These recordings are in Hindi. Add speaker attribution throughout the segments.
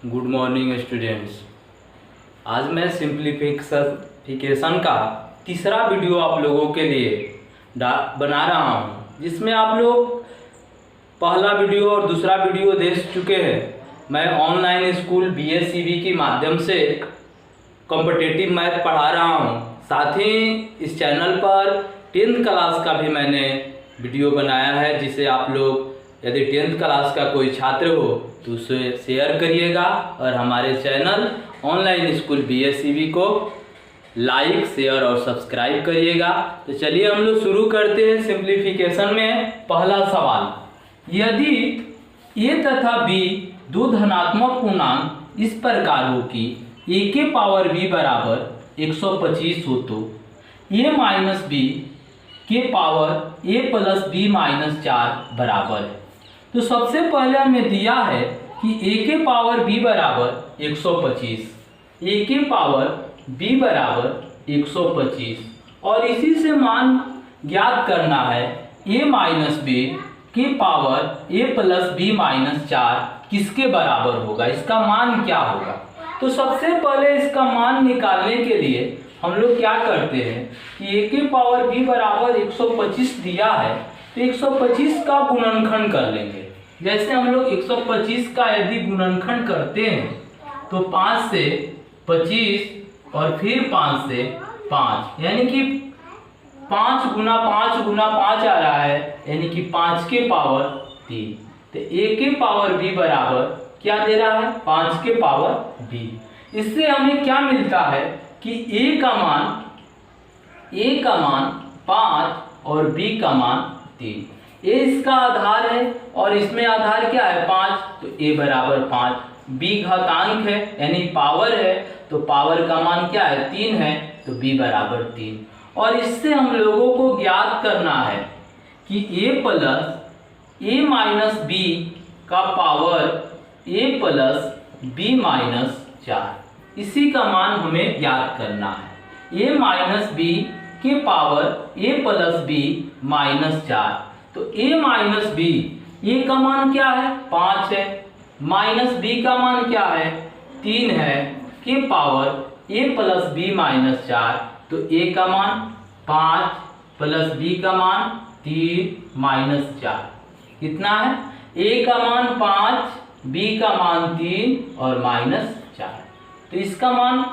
Speaker 1: Good morning students. आज मैं सिंप्लीफिकेशन का तीसरा वीडियो आप लोगों के लिए बना रहा हूं, जिसमें आप लोग पहला वीडियो और दूसरा वीडियो देख चुके हैं। मैं ऑनलाइन स्कूल BSCB के माध्यम से कॉम्पिटिटिव मैथ पढ़ा रहा हूं। साथ ही इस चैनल पर 10th क्लास का भी मैंने वीडियो बनाया है, जिसे आप लोग यदि 10th क्लास का कोई छात्र हो तो उसे शेयर करिएगा और हमारे चैनल ऑनलाइन स्कूल BSCB को लाइक, शेयर और सब्सक्राइब करिएगा। तो चलिए हम लोग शुरू करते हैं सिंप्लीफिकेशन में। पहला सवाल, यदि a तथा b दो धनात्मक पूर्णांक इस प्रकार हो कि a के पावर b बराबर 125 हो तो a माइनस b के power a plus b minus 4 बराबर है। तो सबसे पहले हमें दिया है कि a के पावर b बराबर 125, a के पावर b बराबर 125 और इसी से मान ज्ञात करना है a माइनस b के power a plus b minus 4 किसके बराबर होगा, इसका मान क्या होगा। तो सबसे पहले इसका मान निकालने के लिए हम लोग क्या करते हैं कि a के पावर b बराबर 125 दिया है तो 125 का गुणनखंड कर लेंगे। जैसे हम लोग 125 का यदि गुणनखंड करते हैं तो 5 से 25 और फिर 5 से 5, यानी कि 5 गुना 5 गुना 5 आ रहा है, यानी कि 5 के पावर 3। तो a के पावर b बराबर क्या दे रहा है, 5 के पावर b। इससे हमें क्या मिलता है कि a का मान 5 और b का मान 3। a इसका आधार है और इसमें आधार क्या है 5, तो a बराबर 5। b घातांक है यानी पावर है, तो पावर का मान क्या है 3 है, तो b बराबर 3। और इससे हम लोगों को ज्ञात करना है कि a plus a minus b का power a plus b minus 4, इसी का मान हमें ज्ञात करना है। a माइनस b के power a plus b minus 4, तो a माइनस b, a का मान क्या है 5 है, माइनस b का मान क्या है 3 है, के power a plus b minus 4, तो a का मान 5 प्लस b का मान 3 माइनस 4 कितना है, a का मान 5, b का मान 3 और माइनस 4। तो इसका मान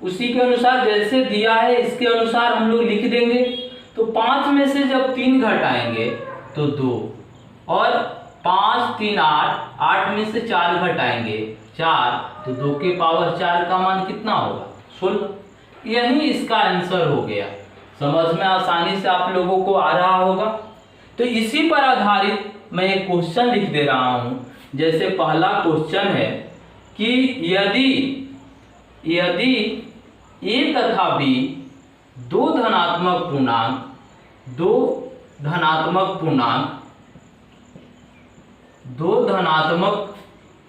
Speaker 1: उसी के अनुसार जैसे दिया है इसके अनुसार हम लोग लिख देंगे। तो 5 में से जब 3 घटाएंगे तो 2 और 5 3 8, 8 में से 4 घटाएंगे 4, तो 2 के पावर 4 का मान कितना होगा 16। यही इसका आंसर हो गया। समझ में आसानी से आप लोगों को आ रहा होगा। तो इसी पर आधारित मैं एक क्वेश्चन लिख दे रहा हूं। जैसे पहला क्वेश्चन है कि यदि a तथा b दो धनात्मक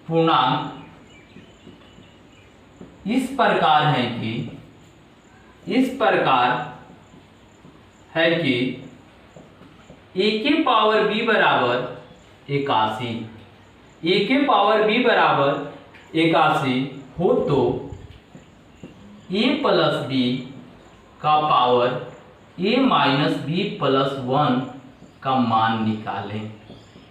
Speaker 1: पूर्णांक इस प्रकार है कि a के पावर b बराबर 81, a के पावर b बराबर 81 हो तो a प्लस b का power a minus b plus 1 का मान निकालें।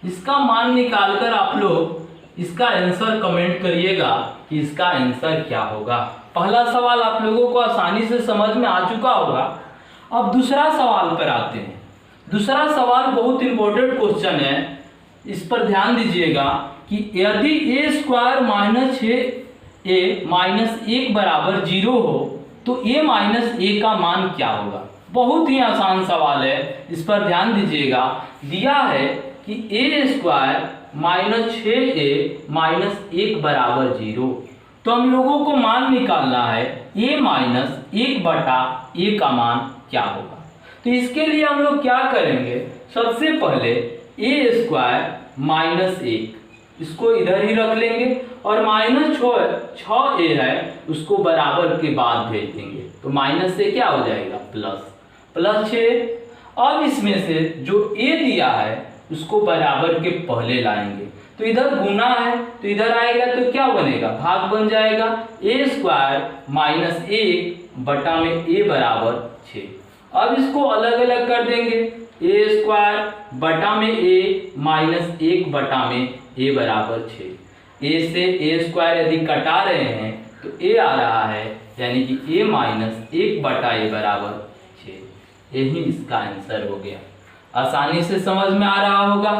Speaker 1: इसका मान निकालकर आप लोग इसका आंसर कमेंट करिएगा कि इसका आंसर क्या होगा। पहला सवाल आप लोगों को आसानी से समझ में आ चुका होगा। अब दूसरा सवाल पर आते हैं। दूसरा सवाल बहुत इंपॉर्टेंट क्वेश्चन है, इस पर ध्यान दीजिएगा कि यदि a square minus 6a minus 1 बराबर 0 हो तो a माइनस a का मान क्या होगा। बहुत ही आसान सवाल है, इस पर ध्यान दीजिएगा। दिया है कि a square minus 6a minus 1 बराबर 0, तो हम लोगों को मान निकालना है a माइनस 1 बटा a का मान क्या होगा। तो इसके लिए हम लोग क्या करेंगे, सबसे पहले a स्क्वायर माइनस 1 इसको इधर ही रख लेंगे और माइनस 6a है उसको बराबर के बाद भेज देंगे, तो माइनस से क्या हो जाएगा प्लस 6। अब इसमें से जो a दिया है उसको बराबर के पहले लाएंगे, तो इधर गुना है तो इधर आएगा तो क्या बनेगा, भाग बन जाएगा। ए स्क्वायर माइनस 1 बटा में ए बराबर 6। अब इसको अलग अलग कर देंगे, ए स्क्वायर बटा में ए माइनस 1 बटा में ए बराबर 6। ए से ए स्क्वायर यदि कटा रहे हैं तो ए आ रहा है, यानी कि ए माइनस 1 बटा ए बराबर 6। यही इसका आंसर हो गया। आसानी से समझ में आ रहा होगा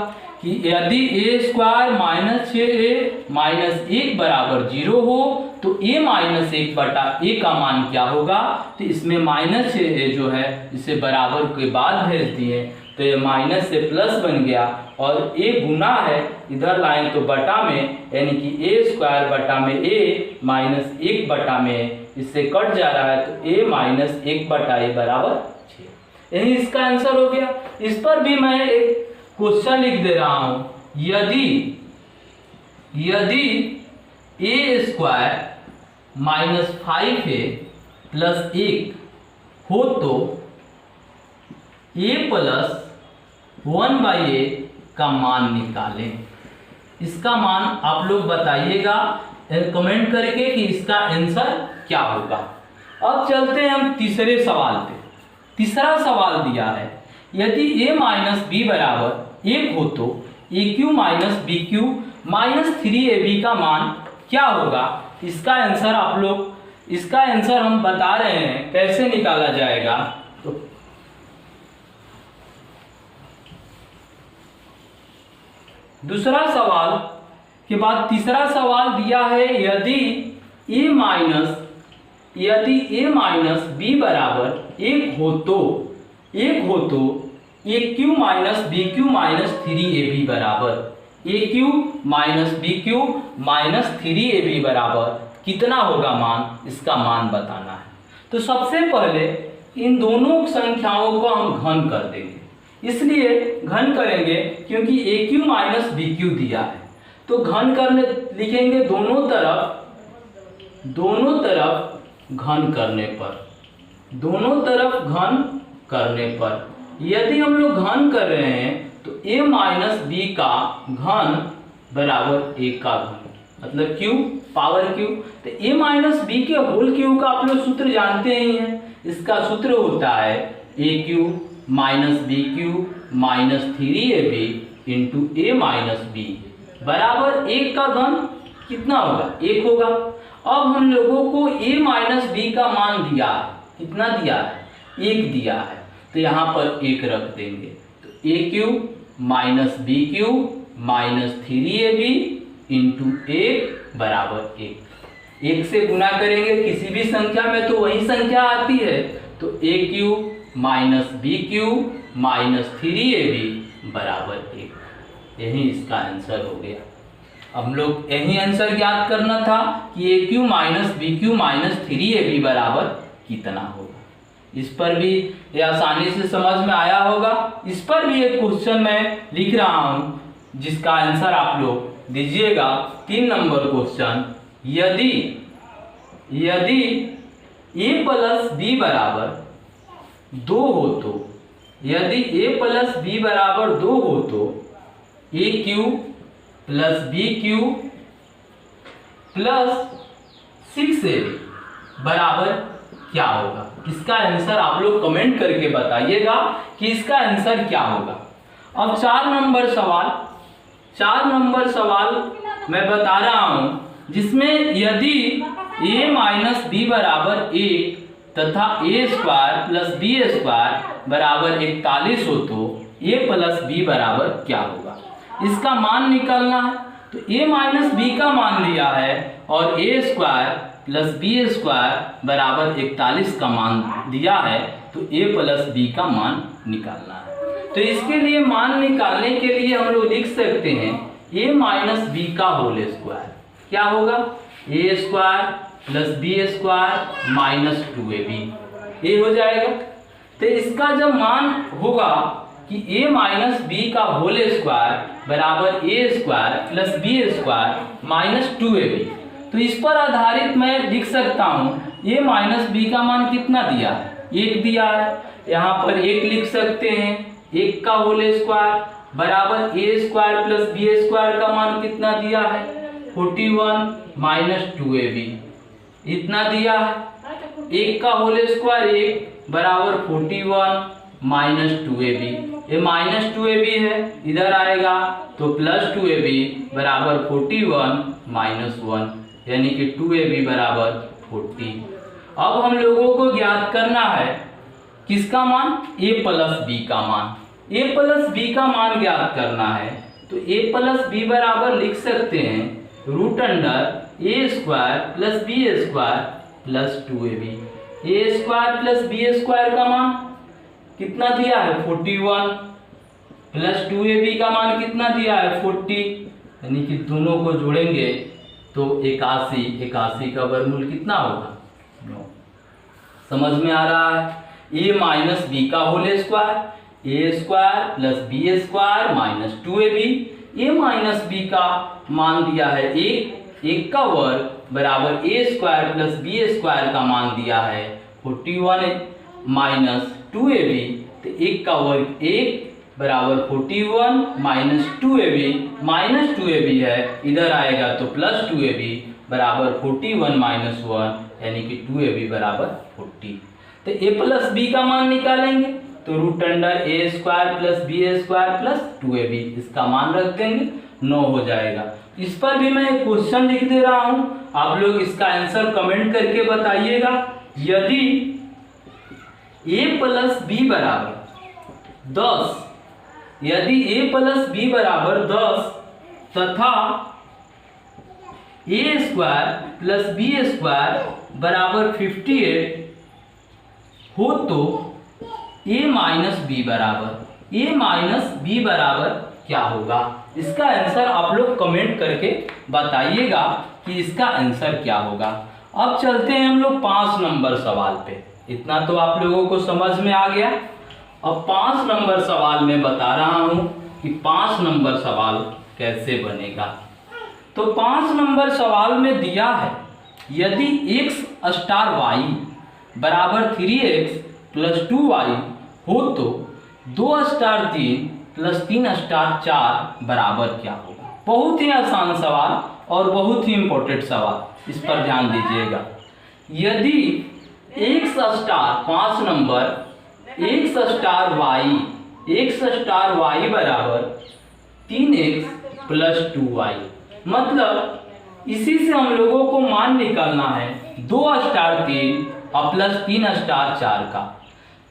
Speaker 1: कि यदि ए स्क्वायर माइनस 6a माइनस 1 बराबर 0 हो तो ए माइनस 1 बटा ए का मान क्या होगा। तो इसमें माइनस 6a जो है इसे बराबर के बाद भेज दिए तो ये माइनस से प्लस बन गया, और ए गुना है इधर लाएं तो बटा में, यानी कि ए स्क्वायर बटा में ए माइनस 1 बटा में, इससे कट जा रहा है तो ए माइनस 1 बटा ए बराबर 6। यही इसका आंसर हो गया। इस पर भी मैं एक क्वेश्चन लिख दे रहा हूं, यदि ए स्क्वायर माइनस 5a प्लस 1 हो तो a प्लस 1/a का मान निकालें। इसका मान आप लोग बताइएगा कमेंट करके कि इसका आंसर क्या होगा। अब चलते हैं हम तीसरे सवाल पे। तीसरा सवाल दिया है, यदि a माइनस बी बराबर 1 हो तो a cube minus b cube minus 3ab का मान क्या होगा। इसका आंसर आप लोग, इसका आंसर हम बता रहे हैं कैसे निकाला जाएगा। तो दूसरा सवाल के बाद तीसरा सवाल दिया है, यदि a माइनस बी बराबर 1 हो तो a cube minus b cube minus 3ab बराबर a cube minus b cube minus 3ab बराबर कितना होगा मान, इसका मान बताना है। तो सबसे पहले इन दोनों संख्याओं को हम घन कर देंगे, इसलिए घन करेंगे क्योंकि ए क्यू माइनस बी क्यू दिया है। तो घन करने लिखेंगे दोनों तरफ घन करने पर यदि हम लोग घन कर रहे हैं तो a माइनस बी का घन बराबर a का घन, मतलब q पावर q। तो a माइनस बी के होल क्यू का आप लोग सूत्र जानते ही हैं। इसका सूत्र होता है a cube minus b cube minus 3ab into a minus b बराबर 1 का घन कितना होगा, 1 होगा। अब हम लोगों को a माइनस बी का मान दिया है, कितना दिया है, 1 दिया है, तो यहाँ पर 1 रख देंगे। तो a cube minus b cube minus 3ab into 1 बराबर 1 से गुना करेंगे किसी भी संख्या में तो वही संख्या आती है। तो a cube minus b cube minus 3ab बराबर 1। यही इसका आंसर हो गया। हम लोग यही आंसर ज्ञात करना था कि a cube minus b cube minus 3ab बराबर कितना होगा। इस पर भी ये आसानी से समझ में आया होगा। इस पर भी एक क्वेश्चन मैं लिख रहा हूं जिसका आंसर आप लोग दीजिएगा। 3 नंबर क्वेश्चन, यदि a प्लस बी बराबर 2 हो तो, यदि a प्लस बी बराबर 2 हो तो a cube plus b cube plus 6ab बराबर क्या होगा। इसका आंसर आप लोग कमेंट करके बताइएगा कि इसका आंसर क्या होगा। अब 4 नंबर सवाल मैं बता रहा हूं जिसमें यदि a माइनस बी बराबर 1 तथा a square plus B square बराबर 41 हो तो a प्लस बी बराबर क्या होगा, इसका मान निकालना है। तो a माइनस बी का मान लिया है और a square plus B square बराबर 41 का मान दिया है, तो a प्लस बी का मान निकालना है। तो इसके लिए मान निकालने के लिए हम लोग लिख सकते हैं a माइनस बी का होल स्क्वायर क्या होगा, a square plus B square minus 2ab ये हो जाएगा। तो इसका जब मान होगा कि a माइनस बी का होल स्क्वायर बराबर a square plus B square minus 2ab, तो इस पर आधारित मैं लिख सकता हूँ a माइनस बी का मान कितना दिया है, 1 दिया है। यहाँ पर 1 लिख सकते हैं, 1 का होल स्क्वायर बराबर ए स्क्वायर प्लस बी स्क्वायर का मान कितना दिया है 41 माइनस 2ab इतना दिया है। 1 का होल स्क्वायर 1 बराबर 41 माइनस 2ab, ये माइनस 2ab है इधर आएगा तो प्लस 2ab बराबर 41 माइनस 1 यानी कि 2ab बराबर 40। अब हम लोगों को ज्ञात करना है किसका मान a प्लस बी का मान। a प्लस बी का मान ज्ञात करना है तो a प्लस बी बराबर लिख सकते हैं root under a square plus B square plus 2ab। A square plus B square का मान कितना दिया है 41 प्लस 2ab का मान कितना दिया है 40, यानी कि दोनों को जोड़ेंगे तो 81। 81 का वर्गमूल कितना होगा 9। समझ में आ रहा है। a माइनस बी का whole square A square plus B square minus 2ab। a minus B का मान दिया है 1 का वर्ग बराबर ए स्क्वायर प्लस बी स्क्वायर का मान दिया है 41 माइनस 2ab, तो 1 का वर्ग 1 बराबर 41 माइनस 2ab है इधर आएगा तो प्लस 2ab बराबर 41 माइनस 1 यानी कि 2ab बराबर 40। तो a प्लस बी का मान निकालेंगे तो root under a square plus B square plus 2ab इसका मान रख देंगे 9 हो जाएगा। इस पर भी मैं एक क्वेश्चन लिख दे रहा हूं, आप लोग इसका आंसर कमेंट करके बताइएगा। यदि a प्लस बी बराबर 10, यदि a प्लस बी बराबर 10 तथा ए स्क्वायर प्लस बी स्क्वायर बराबर 58 हो तो a माइनस बी बराबर क्या होगा। इसका आंसर आप लोग कमेंट करके बताइएगा कि इसका आंसर क्या होगा। अब चलते हैं हम लोग 5 नंबर सवाल पे। इतना तो आप लोगों को समझ में आ गया। अब 5 नंबर सवाल में बता रहा हूं कि 5 नंबर सवाल कैसे बनेगा। तो 5 नंबर सवाल में दिया है यदि x स्टार y बराबर 3x प्लस 2y हो तो 2 स्टार 3 प्लस 3 स्टार 4 बराबर क्या होगा। बहुत ही आसान सवाल और बहुत ही इंपॉर्टेंट सवाल, इस पर ध्यान दीजिएगा। यदि x star 5 number x star y बराबर 3x प्लस 2y, मतलब इसी से हम लोगों को मान निकालना है 2 स्टार 3 और प्लस 3 स्टार 4 का।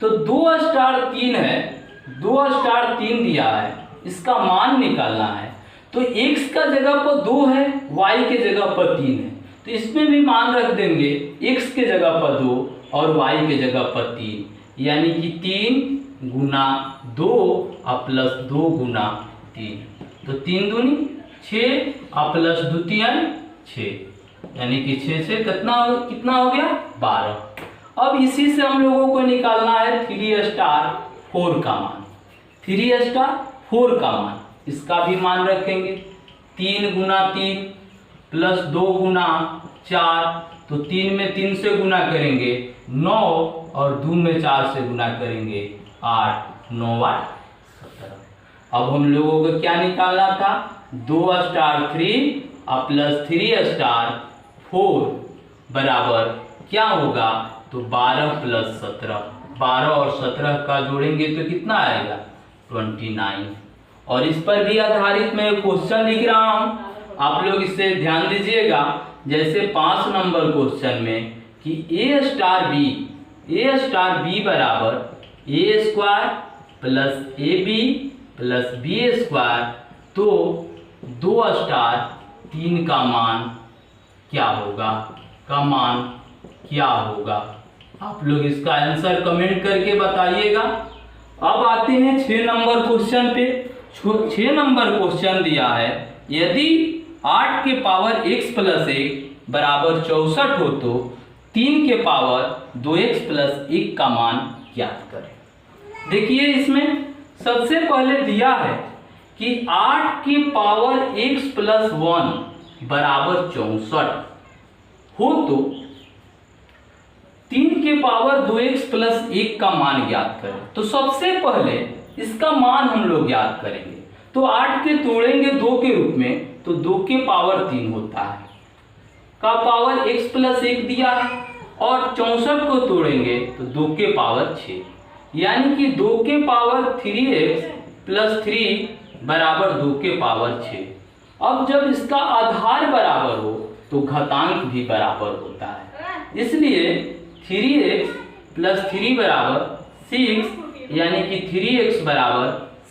Speaker 1: तो 2 स्टार 3 है, 2 स्टार 3 दिया है, इसका मान निकालना है। तो x का जगह पर 2 है, y के जगह पर 3 है, तो इसमें भी मान रख देंगे x के जगह पर 2 और y के जगह पर 3, यानी कि 3 गुना 2 और प्लस 2 गुना 3, तो 3 दूनी 6 और प्लस 2 तियाई 6, यानी कि 6 से कितना हो गया 12। अब इसी से हम लोगों को निकालना है 3 स्टार 4 का मान। 3 स्टार 4 का मान, इसका भी मान रखेंगे 3 गुना 3 प्लस 2 गुना 4, तो 3 में 3 से गुना करेंगे 9 और 2 में 4 से गुना करेंगे 8, 9 8 17। अब हम लोगों को क्या निकालना था 2 स्टार 3 और प्लस 3 स्टार 4 बराबर क्या होगा, तो 12 प्लस 17, 12 और 17 का जोड़ेंगे तो कितना आएगा 29। और इस पर भी आधारित मैं क्वेश्चन लिख रहा हूं, आप लोग इससे ध्यान दीजिएगा। जैसे 5 नंबर क्वेश्चन में कि ए स्टार बी बराबर ए square plus a b plus B square, तो 2 स्टार 3 का मान क्या होगा, आप लोग इसका आंसर कमेंट करके बताइएगा। अब आते हैं 6 नंबर क्वेश्चन पे। 6 नंबर क्वेश्चन दिया है यदि 8 के पावर x प्लस 1 बराबर 64 हो तो 3 के पावर 2x प्लस 1 का मान ज्ञात करें। देखिए इसमें सबसे पहले दिया है कि 8 की पावर x प्लस 1 बराबर 64 हो तो 3 के पावर 2x प्लस 1 का मान ज्ञात करें। तो सबसे पहले इसका मान हम लोग ज्ञात करेंगे। तो 8 के तोड़ेंगे 2 के रूप में तो 2 के पावर 3 होता है, का पावर x प्लस 1 दिया है। और 64 को तोड़ेंगे तो 2 के पावर 6, यानी कि 2 के पावर 3x प्लस 3 बराबर 2 के पावर 6। अब जब इसका आधार बराबर हो तो घातांक भी बराबर होता है, इसलिए 3x प्लस 3 बराबर 6, यानी कि 3x बराबर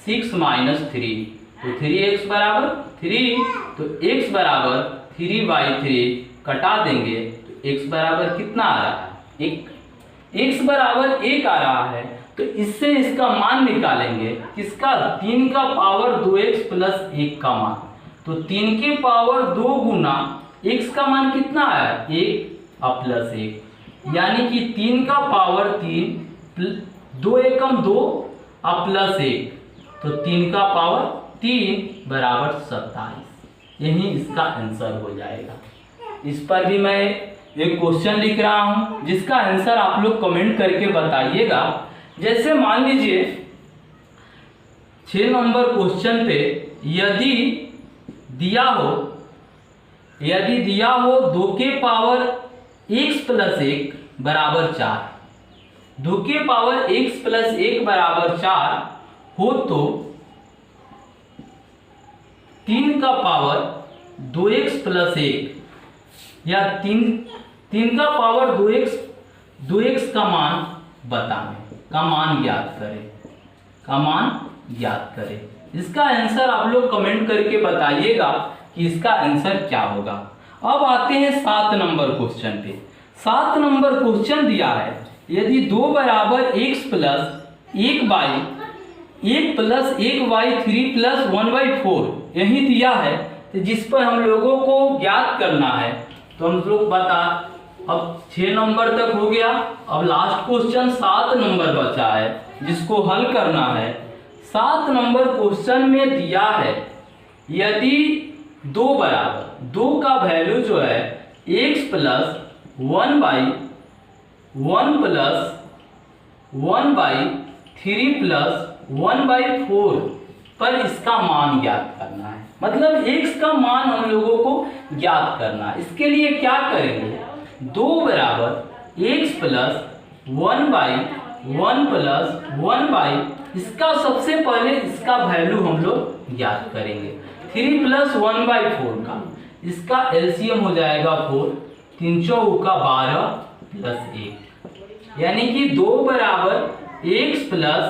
Speaker 1: 6 माइनस 3। तो 3x बराबर 3, तो x बराबर 3/3 कटा देंगे तो x बराबर कितना आ रहा है, 1। x बराबर 1 आ रहा है, तो इससे इसका मान निकालेंगे, किसका, 3 का पावर 2x प्लस 1 का मान। तो 3 के पावर 2 गुना x का मान कितना आया, 1 और प्लस 1, यानी कि 3 का पावर 3, 2 एकम 2 और प्लस 1, तो 3 का पावर 3 बराबर 27। यही इसका आंसर हो जाएगा। इस पर भी मैं एक क्वेश्चन लिख रहा हूं, जिसका आंसर आप लोग कमेंट करके बताइएगा। जैसे मान लीजिए 6 नंबर क्वेश्चन पे यदि दिया हो 2 के पावर x प्लस 1 बराबर 4, 2 के पावर x प्लस 1 बराबर 4 हो तो 3 का पावर 2x प्लस 1 या 3 का पावर 2x का मान बताएं, का मान ज्ञात करें। इसका आंसर आप लोग कमेंट करके बताइएगा कि इसका आंसर क्या होगा। अब आते हैं 7 नंबर क्वेश्चन पे। 7 नंबर क्वेश्चन दिया है, यदि 2 बराबर x प्लस 1 प्लस 1/3 प्लस 1/4 यही दिया है, तो जिस पर हम लोगों को ज्ञात करना है। तो हम लोग अब 6 नंबर तक हो गया, अब लास्ट क्वेश्चन 7 नंबर बचा है, जिसको हल करना है। 7 नंबर क्वेश्चन में दिया है, यदि 2 बराबर 2 का वैल्यू जो है x प्लस 1/1 प्लस 1/3 प्लस 1/4 पर इसका मान ज्ञात करना है। मतलब x का मान हम लोगों को ज्ञात करना है। इसके लिए क्या करेंगे, 2 बराबर x प्लस 1/1 प्लस 1/, इसका सबसे पहले इसका वैल्यू हम लोग ज्ञात करेंगे। 3 प्लस 1/4 का इसका एलसीएम हो जाएगा 4, 3 चौका 12 प्लस 1, यानी कि 2 बराबर x प्लस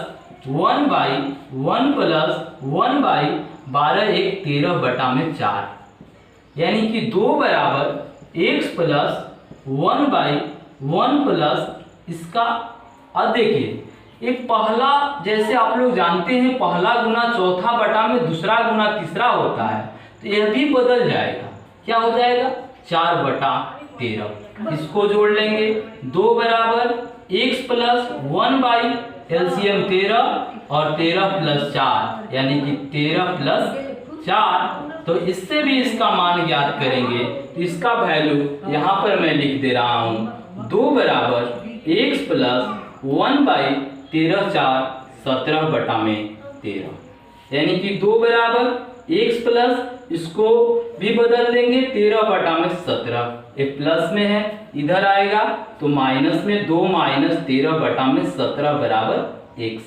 Speaker 1: 1/1 प्लस 1/12 1 13/4, यानी कि 2 बराबर x प्लस 1/1 प्लस इसका। अब देखिए एक पहला, जैसे आप लोग जानते हैं पहला गुना चौथा बटा में दूसरा गुना तीसरा होता है, तो यह भी बदल जाएगा। क्या हो जाएगा, 4/13। इसको जोड़ लेंगे, 2 बराबर x प्लस 1 एलसीएम 13 और 13 प्लस 4, यानी कि 13 प्लस 4। तो इससे भी इसका मान ज्ञात करेंगे, तो इसका वैल्यू यहाँ पर मैं लिख दे रहा हूँ, 2 बराबर x प्लस 1/13 4 17/13, यानी कि 2 बराबर x प्लस, इसको भी बदल देंगे 13/17, ये प्लस में है इधर आएगा तो माइनस में, 2 माइनस 13/17 बराबर x।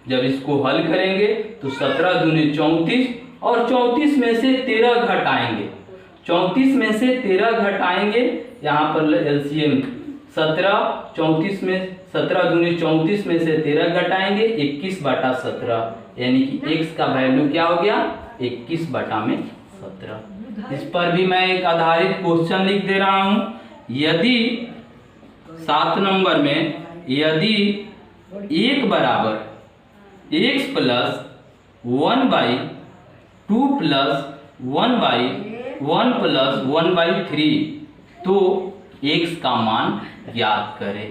Speaker 1: जब इसको हल करेंगे तो 17 दूनी 34 और 34 में से 13 घटाएंगे, 34 में से 13 घटाएंगे, यहाँ पर एलसीएम 17, 34 में 17 दूनी 34 में से 13 घटाएंगे 21/17, यानी कि x का वैल्यू क्या हो गया, 21/17। इस पर भी मैं एक आधारित क्वेश्चन लिख दे रहा हूं, यदि 7 नंबर में यदि 1 बराबर x प्लस 1/2 प्लस 1/1 प्लस 1/3, तो x का मान ज्ञात करें।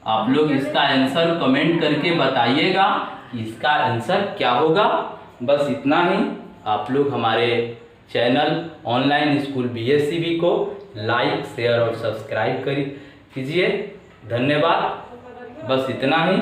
Speaker 1: आप लोग इसका आंसर कमेंट करके बताइएगा कि इसका आंसर क्या होगा। बस इतना ही। आप लोग हमारे चैनल ऑनलाइन स्कूल BSCB को लाइक, शेयर और सब्सक्राइब कीजिए। धन्यवाद। बस इतना ही।